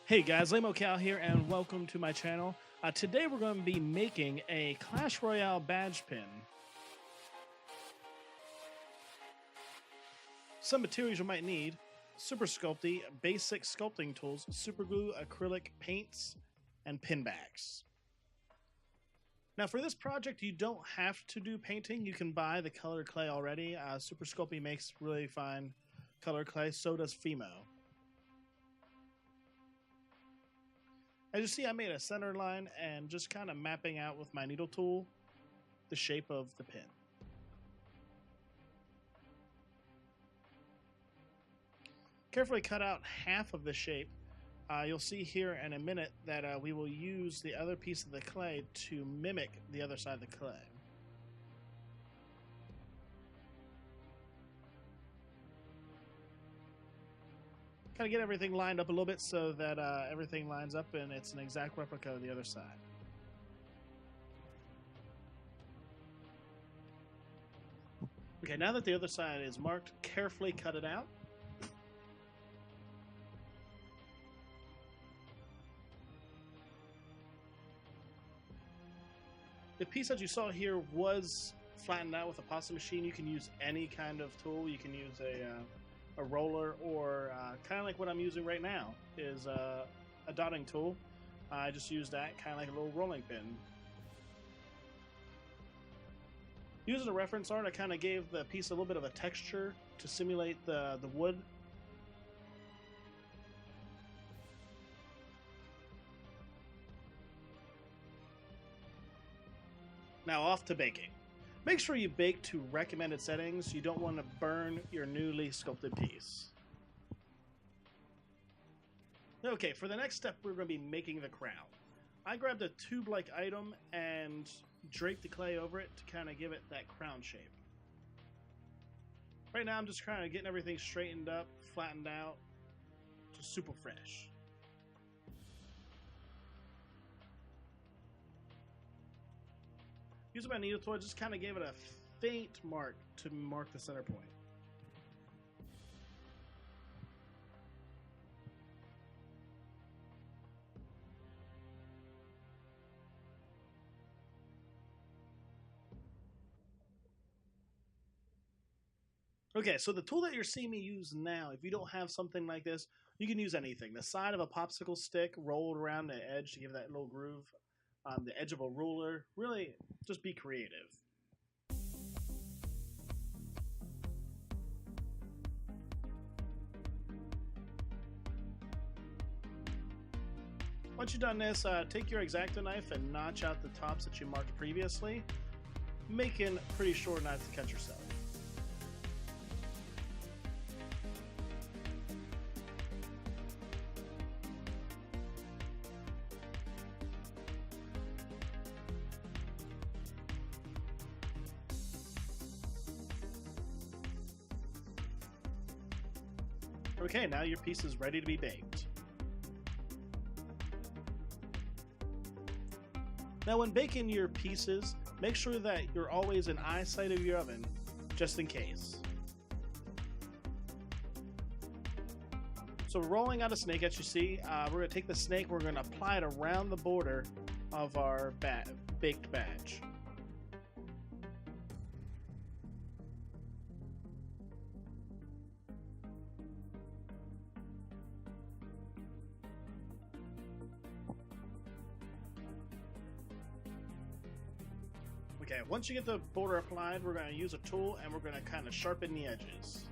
Hey guys, Cal here and welcome to my channel. Today we're going to be making a Clash Royale badge pin. Some materials you might need: Super Sculpey, basic sculpting tools, super glue, acrylic paints, and pin backs. Now for this project you don't have to do painting, you can buy the colored clay already. Super Sculpey makes really fine colored clay, so does Fimo. As you see, I made a center line and just kind of mapping out with my needle tool the shape of the pin. Carefully cut out half of the shape. You'll see here in a minute that we will use the other piece of the clay to mimic the other side of the clay. Kind of get everything lined up a little bit so that everything lines up and it's an exact replica of the other side. Okay, now that the other side is marked, carefully cut it out. The piece that you saw here was flattened out with a pasta machine. You can use any kind of tool. You can use a roller, or kind of like what I'm using right now is a dotting tool. I just used that kind of like a little rolling pin. Using a reference art, I kind of gave the piece a little bit of a texture to simulate the wood. Now off to baking. Make sure you bake to recommended settings. You don't want to burn your newly sculpted piece. Okay, for the next step, we're going to be making the crown. I grabbed a tube-like item and draped the clay over it to kind of give it that crown shape. Right now, I'm just kind of getting everything straightened up, flattened out, just super fresh. Using my needle tool, I just kind of gave it a faint mark to mark the center point. Okay, so the tool that you're seeing me use now, if you don't have something like this, you can use anything. The side of a popsicle stick rolled around the edge to give that little groove. The edge of a ruler. Really, just be creative. Once you've done this, take your X-Acto knife and notch out the tops that you marked previously, making pretty sure not to cut yourself. Okay, now your piece is ready to be baked. Now when baking your pieces, make sure that you're always in eyesight of your oven, just in case. So rolling out a snake, as you see, we're going to take the snake, we're going to apply it around the border of our baked badge. Okay, once you get the border applied, we're going to use a tool and we're going to kind of sharpen the edges.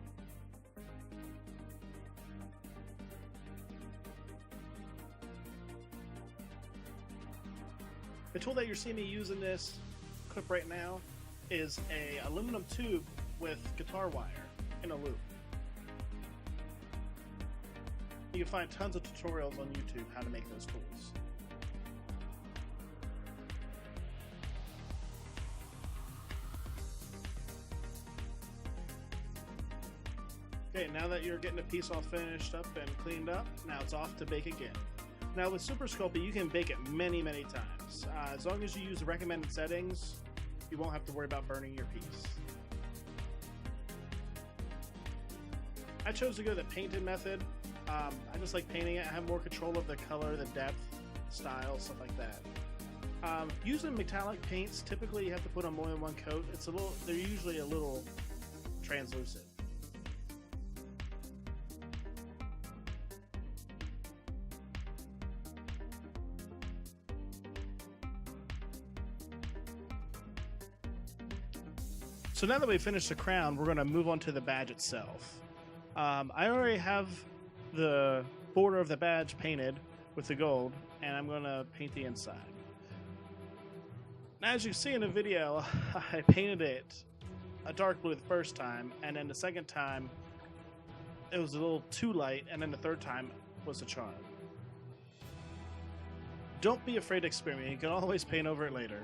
The tool that you're seeing me use in this clip right now is an aluminum tube with guitar wire in a loop. You can find tons of tutorials on YouTube how to make those tools. Okay, now that you're getting the piece all finished up and cleaned up, now it's off to bake again. Now with Super Sculpey, you can bake it many times. As long as you use the recommended settings, you won't have to worry about burning your piece. I chose to go the painted method. I just like painting it. I have more control of the color, the depth, style, stuff like that. Using metallic paints, typically you have to put on more than one coat. They're usually a little translucent. So now that we've finished the crown, we're going to move on to the badge itself. I already have the border of the badge painted with the gold, and I'm going to paint the inside. Now, as you see in the video, I painted it a dark blue the first time, and then the second time it was a little too light, and then the third time was the charm. Don't be afraid to experiment. You can always paint over it later.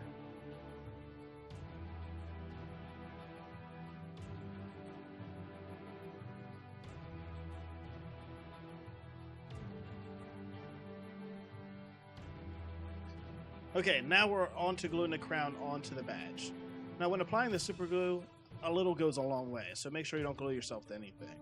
Okay, now we're on to gluing the crown onto the badge. Now when applying the super glue, a little goes a long way, so make sure you don't glue yourself to anything.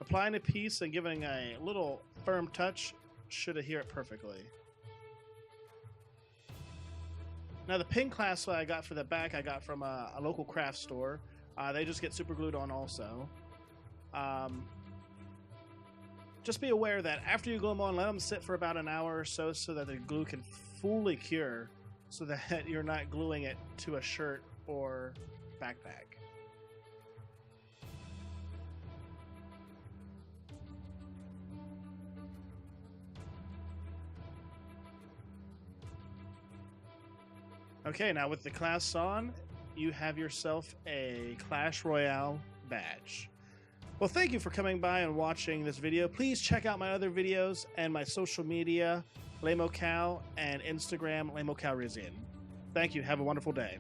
Applying a piece and giving a little firm touch should adhere it perfectly. Now the pin clasp I got for the back, I got from a local craft store. They just get super glued on also. Just be aware that after you glue them on, let them sit for about an hour or so that the glue can fully cure, so that you're not gluing it to a shirt or backpack. Okay, now with the clasps on, you have yourself a Clash Royale badge. Well, thank you for coming by and watching this video. Please check out my other videos and my social media, LamoCal, and Instagram, LamoCalResin. Thank you. Have a wonderful day.